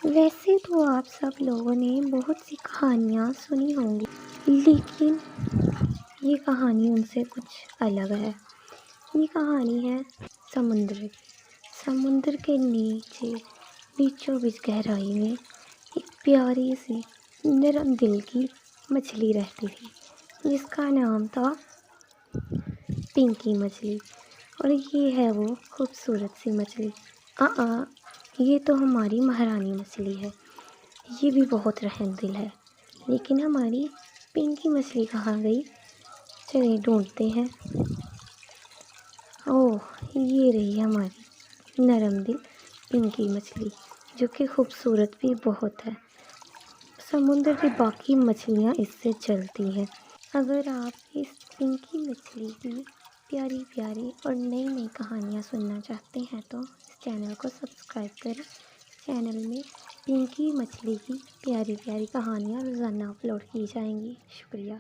वैसे तो आप सब लोगों ने बहुत सी कहानियाँ सुनी होंगी, लेकिन ये कहानी उनसे कुछ अलग है। ये कहानी है समुद्र की। समुद्र के नीचे बीचों बीच गहराई में एक प्यारी सी नरम दिल की मछली रहती थी, जिसका नाम था पिंकी मछली। और ये है वो खूबसूरत सी मछली। ये तो हमारी महारानी मछली है। ये भी बहुत रहमदिल है, लेकिन हमारी पिंकी मछली कहाँ गई? चलिए ढूंढते हैं। ओह, ये रही हमारी नरम दिल पिंकी मछली, जो कि खूबसूरत भी बहुत है। समुद्र की बाकी मछलियाँ इससे चलती हैं। अगर आप इस पिंकी मछली की प्यारी प्यारी और नई नई कहानियाँ सुनना चाहते हैं तो इस चैनल को सब्सक्राइब करें। चैनल में पिंकी मछली की प्यारी प्यारी कहानियाँ रोज़ाना अपलोड की जाएंगी। शुक्रिया।